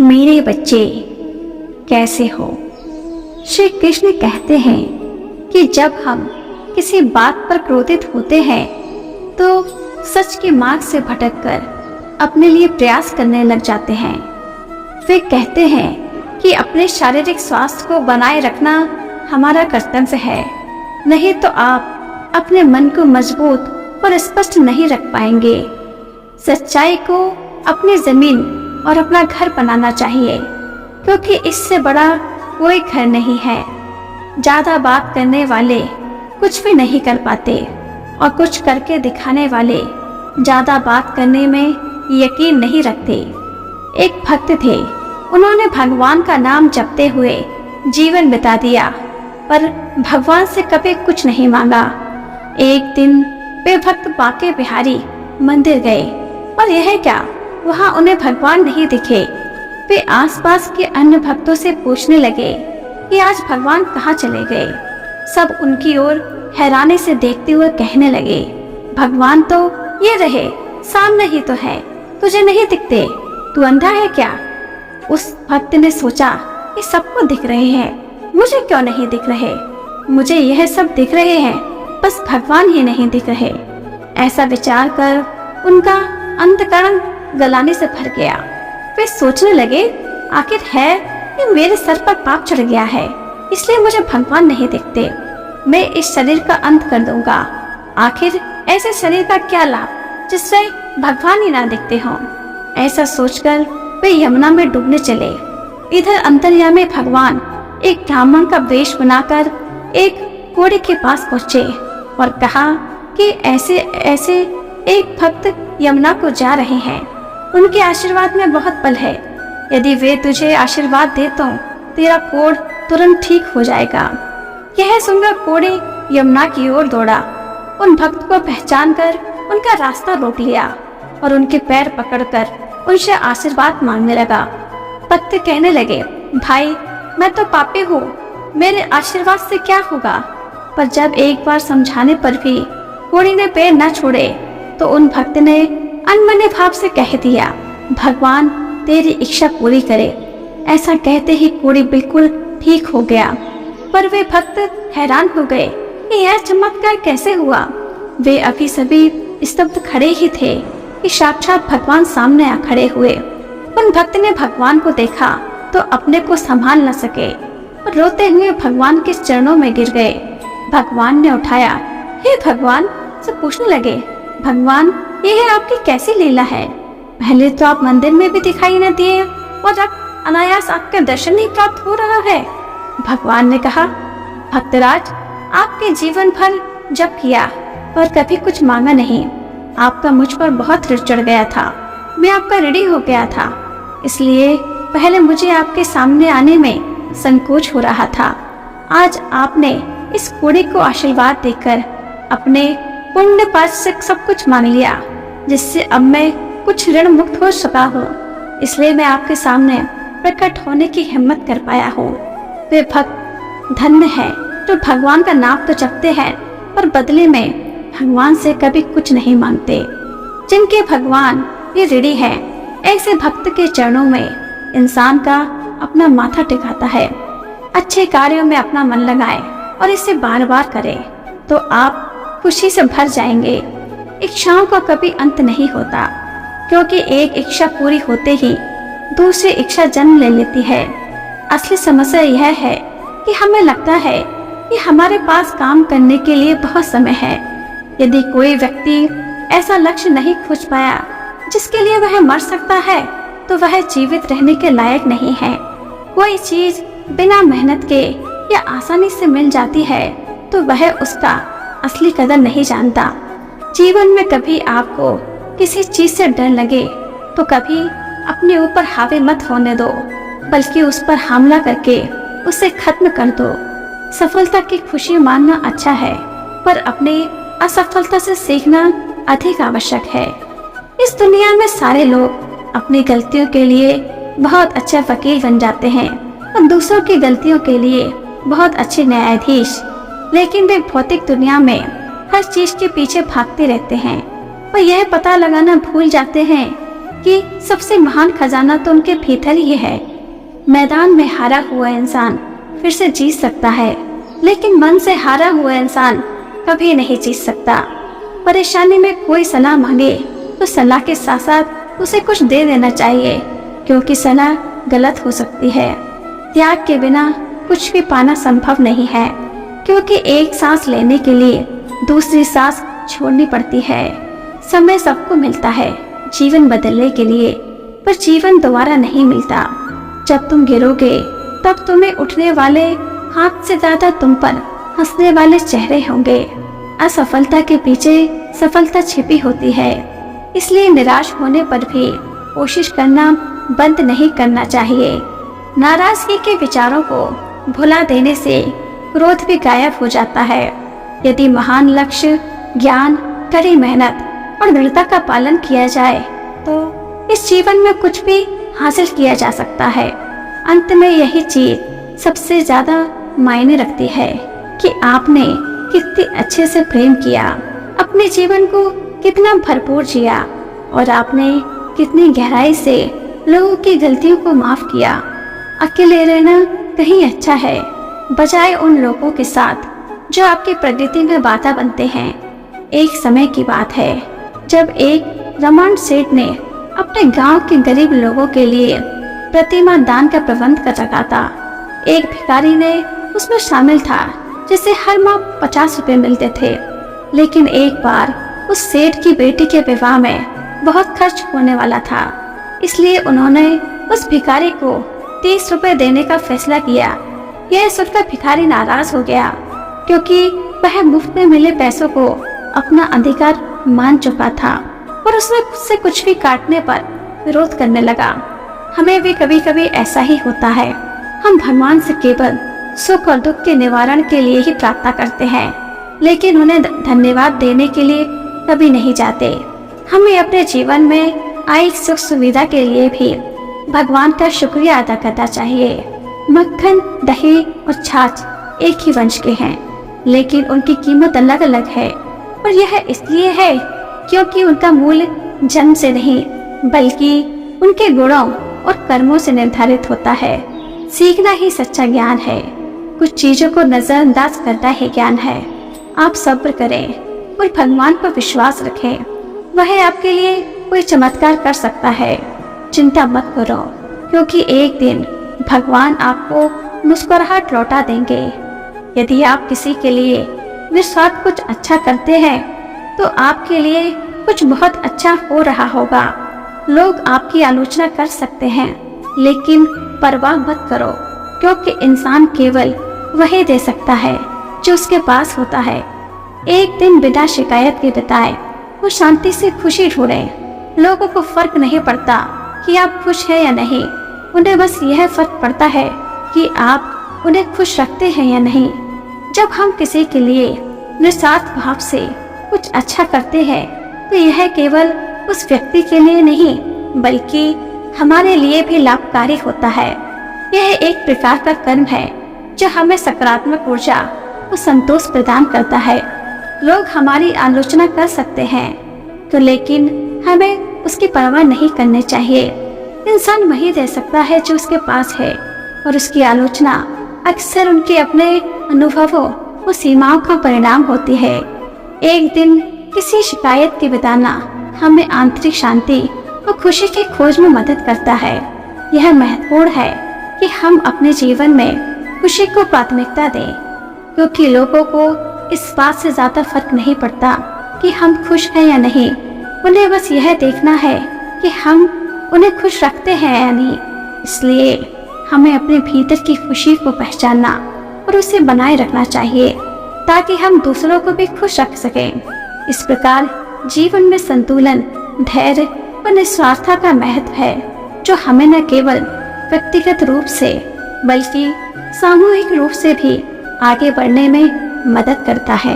मेरे बच्चे कैसे हो। श्री कृष्ण कहते हैं कि जब हम किसी बात पर क्रोधित होते हैं तो सच के मार्ग से भटककर अपने लिए प्रयास करने लग जाते हैं। वे कहते हैं कि अपने शारीरिक स्वास्थ्य को बनाए रखना हमारा कर्तव्य है, नहीं तो आप अपने मन को मजबूत और स्पष्ट नहीं रख पाएंगे। सच्चाई को अपनी जमीन और अपना घर बनाना चाहिए, क्योंकि इससे बड़ा कोई घर नहीं है। ज्यादा बात करने वाले कुछ भी नहीं कर पाते और कुछ करके दिखाने वाले ज्यादा बात करने में यकीन नहीं रखते। एक भक्त थे, उन्होंने भगवान का नाम जपते हुए जीवन बिता दिया, पर भगवान से कभी कुछ नहीं मांगा। एक दिन वे भक्त बांके बिहारी मंदिर गए, और यह क्या, वहां उन्हें भगवान नहीं दिखे। वे आसपास के अन्य भक्तों से पूछने लगे कि आज भगवान कहाँ चले गए। सब उनकी ओर हैरानी से देखते हुए कहने लगे, भगवान तो ये रहे, सामने ही तो है, तुझे नहीं दिखते, तू अंधा है क्या। उस भक्त ने सोचा कि सबको दिख रहे हैं, मुझे क्यों नहीं दिख रहे। मुझे यह सब दिख रहे हैं, बस भगवान ही नहीं दिख रहे। ऐसा विचार कर उनका अंतःकरण गलाने से भर गया। वे सोचने लगे, आखिर है कि मेरे सर पर पाप चढ़ गया है, इसलिए मुझे भगवान नहीं दिखते। मैं इस शरीर का अंत कर दूंगा। आखिर ऐसे शरीर का क्या लाभ जिससे भगवान ही ना दिखते हों। ऐसा सोचकर वे यमुना में डूबने चले। इधर अंतर्यामी भगवान एक ब्राह्मण का वेश बनाकर एक कोड़े के पास पहुँचे और कहा कि ऐसे ऐसे एक भक्त यमुना को जा रहे हैं, उनके आशीर्वाद में बहुत बल है। यदि वे तुझे आशीर्वाद दे तो तेरा कोढ़ तुरंत ठीक हो जाएगा। यह सुनकर कोढ़े यमुना की ओर दौड़ा। उन भक्त को पहचानकर उनका रास्ता रोक लिया और उनके पैर पकड़कर उनसे आशीर्वाद मांगने लगा। भक्त कहने लगे, भाई मैं तो पापी हूँ, मेरे आशीर्वाद से क्या होगा। पर जब एक बार समझाने पर भी कोढ़ी ने पैर न छोड़े तो उन भक्त ने अनमने भाव से कह दिया, भगवान तेरी इच्छा पूरी करे। ऐसा कहते ही कोढ़ी बिल्कुल ठीक हो गया। पर वे भक्त हैरान हो गए कि यह चमत्कार कैसे हुआ। वे अभी सभी स्तब्ध खड़े ही थे कि साक्षात भगवान सामने आ खड़े हुए। उन भक्त ने भगवान को देखा तो अपने को संभाल न सके और रोते हुए भगवान के चरणों में गिर गए। भगवान ने उठाया, हे भगवान, से पूछने लगे, भगवान यह आपकी कैसी लीला है। पहले तो आप मंदिर में भी दिखाई न दिए और अब अनायास आपके दर्शन ही प्राप्त हो रहा है। भगवान ने कहा, भक्तराज, आपके जीवन भर जप किया पर कभी कुछ मांगा नहीं। आपका मुझ पर बहुत ऋण चढ़ गया था, मैं आपका ऋणी हो गया था, इसलिए पहले मुझे आपके सामने आने में संकोच हो रहा था। आज आपने इस कोढ़ी को आशीर्वाद देकर अपने पुण्य पाप से सब कुछ मांग लिया, जिससे अब मैं कुछ ऋण मुक्त हो सका हूँ। इसलिए मैं आपके सामने प्रकट होने की हिम्मत कर पाया हूँ। वे भक्त धन्य है जो भगवान का नाम तो जपते हैं पर बदले में भगवान से कभी कुछ नहीं मांगते। जिनके भगवान ये ऋणी है, ऐसे भक्त के चरणों में इंसान का अपना माथा टिकाता है। अच्छे कार्यों में अपना मन लगाए और इसे बार बार करे तो आप खुशी से भर जाएंगे। इच्छाओं का कभी अंत नहीं होता, क्योंकि एक इच्छा पूरी होते ही दूसरी इच्छा जन्म ले लेती है। असली समस्या यह है कि हमें लगता है कि हमारे पास काम करने के लिए बहुत समय है। यदि कोई व्यक्ति ऐसा लक्ष्य नहीं खोज पाया जिसके लिए वह मर सकता है तो वह जीवित रहने के लायक नहीं है। कोई चीज बिना मेहनत के या आसानी से मिल जाती है तो वह उसका असली कदर नहीं जानता। जीवन में कभी आपको किसी चीज से डर लगे तो कभी अपने ऊपर हावी मत होने दो, बल्कि उस पर हमला करके उसे खत्म कर दो। सफलता की खुशी मानना अच्छा है, पर अपनी असफलता से सीखना अधिक आवश्यक है। इस दुनिया में सारे लोग अपनी गलतियों के लिए बहुत अच्छे वकील बन जाते हैं और दूसरों की गलतियों के लिए बहुत अच्छे न्यायाधीश, लेकिन वे भौतिक दुनिया में हर चीज के पीछे भागते रहते हैं और यह पता लगाना भूल जाते हैं कि सबसे महान खजाना तो उनके भीतर ही है। मैदान में हारा हुआ इंसान फिर से जीत सकता है, लेकिन मन से हारा हुआ इंसान कभी नहीं जीत सकता। परेशानी में कोई सलाह मांगे तो सलाह के साथ साथ उसे कुछ दे देना चाहिए, क्योंकि सलाह गलत हो सकती है। त्याग के बिना कुछ भी पाना संभव नहीं है, क्योंकि एक सांस लेने के लिए दूसरी सांस छोड़नी पड़ती है। समय सबको मिलता है जीवन बदलने के लिए, पर जीवन दोबारा नहीं मिलता। जब तुम गिरोगे तब तुम्हें उठने वाले हाथ से ज्यादा तुम पर हंसने वाले चेहरे होंगे। असफलता के पीछे सफलता छिपी होती है, इसलिए निराश होने पर भी कोशिश करना बंद नहीं करना चाहिए। नाराजगी के विचारों को भुला देने से क्रोध भी गायब हो जाता है। यदि महान लक्ष्य, ज्ञान, कड़ी मेहनत और दृढ़ता का पालन किया जाए तो इस जीवन में कुछ भी हासिल किया जा सकता है। अंत में यही चीज सबसे ज्यादा मायने रखती है कि आपने कितने अच्छे से प्रेम किया, अपने जीवन को कितना भरपूर जिया और आपने कितनी गहराई से लोगों की गलतियों को माफ किया। अकेले रहना कहीं अच्छा है, बजाय उन लोगों के साथ जो आपकी प्रगति में बाधा बनते हैं। एक समय की बात है जब एक रमन सेठ ने अपने गांव के गरीब लोगों के लिए प्रतिमा दान का प्रबंध कर रखा था। एक भिखारी ने उसमें शामिल था, जिसे हर माह 50 रुपए मिलते थे। लेकिन एक बार उस सेठ की बेटी के विवाह में बहुत खर्च होने वाला था, इसलिए उन्होंने उस भिखारी को 30 रुपए देने का फैसला किया। यह सुनकर भिखारी नाराज हो गया, क्योंकि वह मुफ्त में मिले पैसों को अपना अधिकार मान चुका था और उसने खुद से कुछ भी काटने पर विरोध करने लगा। हमें भी कभी कभी ऐसा ही होता है। हम भगवान से केवल सुख और दुख के निवारण के लिए ही प्रार्थना करते हैं, लेकिन उन्हें धन्यवाद देने के लिए कभी नहीं जाते। हमें अपने जीवन में आई सुख सुविधा के लिए भी भगवान का शुक्रिया अदा करना चाहिए। मक्खन, दही और छाछ एक ही वंश के हैं, लेकिन उनकी कीमत अलग अलग है, और यह इसलिए है क्योंकि उनका मूल्य जन्म से नहीं बल्कि उनके गुणों और कर्मों से निर्धारित होता है। सीखना ही सच्चा ज्ञान है। कुछ चीजों को नजरअंदाज करना ही ज्ञान है। आप सब्र करें और भगवान पर विश्वास रखें, वह आपके लिए कोई चमत्कार कर सकता है। चिंता मत करो, क्योंकि एक दिन भगवान आपको मुस्कुराहट लौटा देंगे। यदि आप किसी के लिए निस्वार्थ कुछ अच्छा करते हैं तो आपके लिए कुछ बहुत अच्छा हो रहा होगा। लोग आपकी आलोचना कर सकते हैं, लेकिन परवाह मत करो, क्योंकि इंसान केवल वही दे सकता है जो उसके पास होता है। एक दिन बिना शिकायत के बिताए वो शांति से खुशी ढूंढे। लोगों को फर्क नहीं पड़ता कि आप खुश हैं या नहीं, उन्हें बस यह फर्क पड़ता है कि आप उन्हें खुश रखते हैं या नहीं। जब हम किसी के लिए निस्वार्थ भाव से कुछ अच्छा करते हैं तो यह केवल उस व्यक्ति के लिए नहीं बल्कि हमारे लिए भी लाभकारी होता है। यह एक प्रकार का कर्म है जो हमें सकारात्मक ऊर्जा और संतोष प्रदान करता है। लोग हमारी आलोचना कर सकते हैं तो, लेकिन हमें उसकी परवाह नहीं करनी चाहिए। इंसान वही दे सकता है जो उसके पास है, और उसकी आलोचना अक्सर उनके अपने अनुभवों और सीमाओं का परिणाम होती है। एक दिन किसी शिकायत के बिताना हमें आंतरिक शांति और खुशी की खोज में मदद करता है। यह महत्वपूर्ण है कि हम अपने जीवन में खुशी को प्राथमिकता दें, क्योंकि लोगों को इस बात से ज्यादा फर्क नहीं पड़ता कि हम खुश हैं या नहीं। उन्हें बस यह देखना है कि हम उन्हें खुश रखते हैं या नहीं। इसलिए हमें अपने भीतर की खुशी को पहचानना और उसे बनाए रखना चाहिए, ताकि हम दूसरों को भी खुश रख सकें। इस प्रकार जीवन में संतुलन, धैर्य और निस्वार्थता का महत्व है, जो हमें न केवल व्यक्तिगत रूप से बल्कि सामूहिक रूप से भी आगे बढ़ने में मदद करता है।